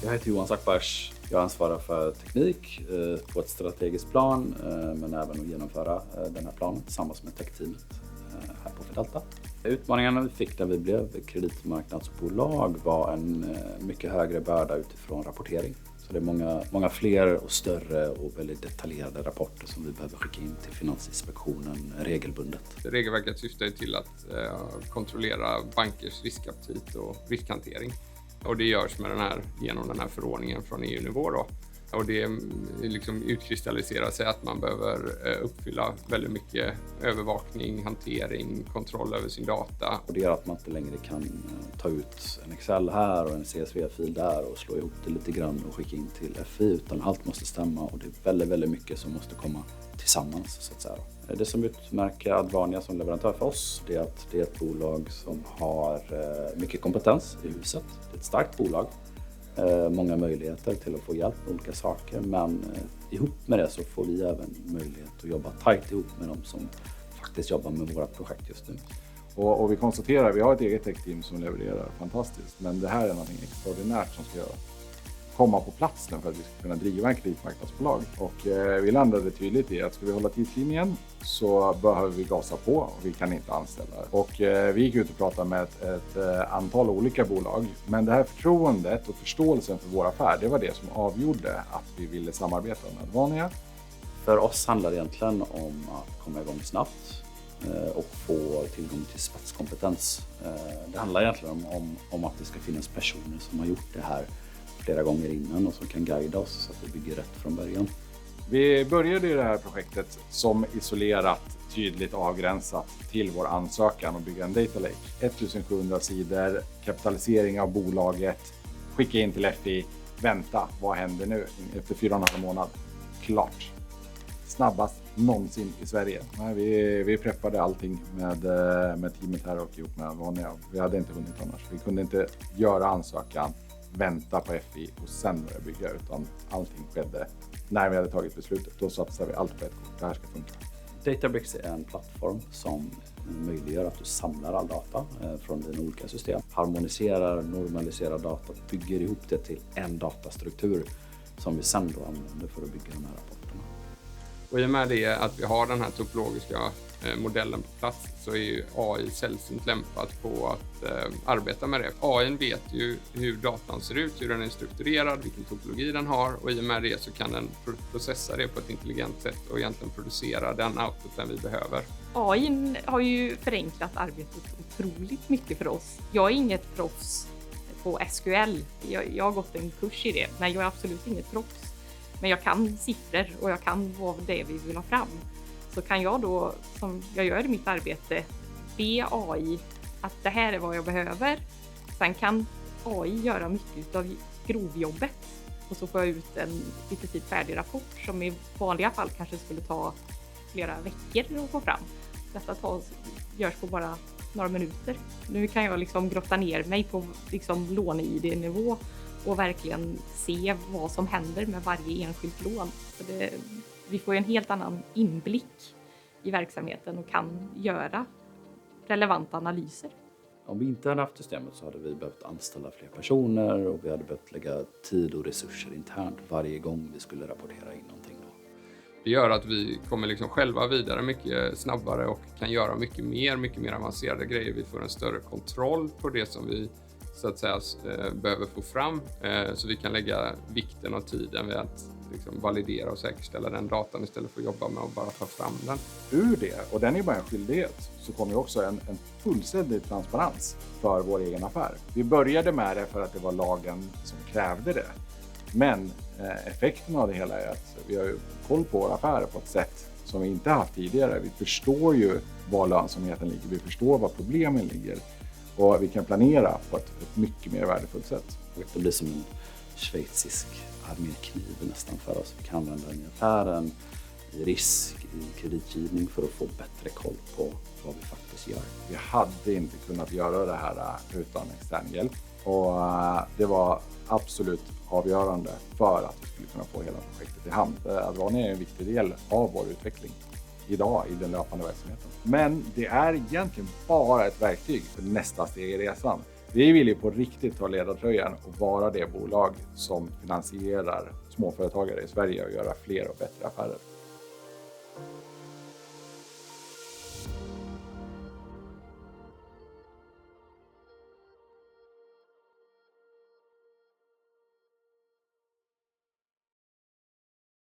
Jag heter Johan Sackbars. Jag ansvarar för teknik på ett strategiskt plan, men även att genomföra den här planen tillsammans med techteamet här på Fidelta. Utmaningarna vi fick när vi blev kreditmarknadsbolag var en mycket högre börda utifrån rapportering. Så det är många fler och större och väldigt detaljerade rapporter som vi behöver skicka in till Finansinspektionen regelbundet. Regelverket syftar till att kontrollera bankers riskaptit och riskhantering. Och det görs genom den här förordningen från EU-nivå då. Och det liksom utkristalliserar sig att man behöver uppfylla väldigt mycket övervakning, hantering, kontroll över sin data. Och det gör att man inte längre kan ta ut en Excel här och en CSV-fil där och slå ihop det lite grann och skicka in till FI, utan allt måste stämma och det är väldigt, väldigt mycket som måste komma tillsammans så att säga. Det som utmärker Advania som leverantör för oss är att det är ett bolag som har mycket kompetens i huset. Det är ett starkt bolag. Många möjligheter till att få hjälp med olika saker, men ihop med det så får vi även möjlighet att jobba tajt ihop med dem som faktiskt jobbar med våra projekt just nu. Och vi konstaterar att vi har ett eget tech-team som levererar fantastiskt, men det här är något extraordinärt som ska komma på plats för att vi ska kunna driva en kreditmarknadsbolag. Och vi landade tydligt i att ska vi hålla tidslinjen så behöver vi gasa på och vi kan inte anställa. Och vi gick ut och pratade med ett antal olika bolag. Men det här förtroendet och förståelsen för vår affär, det var det som avgjorde att vi ville samarbeta med Advania. För oss handlar det egentligen om att komma igång snabbt och få tillgång till spetskompetens. Det handlar egentligen om att det ska finnas personer som har gjort det här flera gånger innan och som kan guida oss så att vi bygger rätt från början. Vi började i det här projektet som isolerat, tydligt avgränsat till vår ansökan och bygga en data lake. 1700 sidor, kapitalisering av bolaget, skicka in till FI, vänta, vad händer nu? Efter 4,5 månad, klart. Snabbast någonsin i Sverige. Vi preppade allting med teamet här och ihop med Advania. Vi hade inte hunnit annars. Vi kunde inte göra ansökan, vänta på FI och sen börja bygga, utan allting skedde när vi hade tagit beslutet. Då satsade vi allt på ett kort. Det här ska funka. Databricks är en plattform som möjliggör att du samlar all data från dina olika system. Harmoniserar, normaliserar data, bygger ihop det till en datastruktur som vi sen då använder för att bygga de här rapporterna. Och i och med det att vi har den här topologiska modellen på plats så är ju AI sällsynt lämpat på att arbeta med det. AI vet ju hur datan ser ut, hur den är strukturerad, vilken topologi den har, och i och med det så kan den processa det på ett intelligent sätt och egentligen producera den outputen vi behöver. AI har ju förenklat arbetet otroligt mycket för oss. Jag är inget proffs på SQL. Jag har gått en kurs i det, men jag är absolut inget proffs. Men jag kan siffror och jag kan vad det är vi vill ha fram. Så kan jag då, som jag gör i mitt arbete, be AI att det här är vad jag behöver. Sen kan AI göra mycket av grovjobbet. Och så får jag ut en lite färdig rapport som i vanliga fall kanske skulle ta flera veckor att få fram. Detta görs på bara några minuter. Nu kan jag liksom grotta ner mig på liksom låne-ID-nivå och verkligen se vad som händer med varje enskilt lån. Så vi får en helt annan inblick i verksamheten och kan göra relevanta analyser. Om vi inte hade haft systemet så hade vi behövt anställa fler personer och vi hade behövt lägga tid och resurser internt varje gång vi skulle rapportera in någonting. Det gör att vi kommer liksom själva vidare mycket snabbare och kan göra mycket mer avancerade grejer. Vi får en större kontroll på det som vi så att säga behöver få fram, så vi kan lägga vikten och tiden vid att liksom validera och säkerställa den datan istället för att jobba med att bara ta fram den. Ur det, och den är bara en skyldighet, så kommer ju också en fullständig transparens för vår egen affär. Vi började med det för att det var lagen som krävde det. Men effekten av det hela är att vi har ju koll på våra affärer på ett sätt som vi inte haft tidigare. Vi förstår ju var lönsamheten ligger, vi förstår var problemen ligger. Och vi kan planera på ett mycket mer värdefullt sätt. Det blir som en schweizisk armékniv nästan för oss. Vi kan använda den i affären, i risk, i kreditgivning för att få bättre koll på vad vi faktiskt gör. Vi hade inte kunnat göra det här utan extern hjälp. Och det var absolut avgörande för att vi skulle kunna få hela projektet i hamn. Advania är en viktig del av vår utveckling idag i den löpande verksamheten. Men det är egentligen bara ett verktyg för nästa steg i resan. Vi vill ju på riktigt ta ledartröjan och vara det bolag som finansierar småföretagare i Sverige och göra fler och bättre affärer.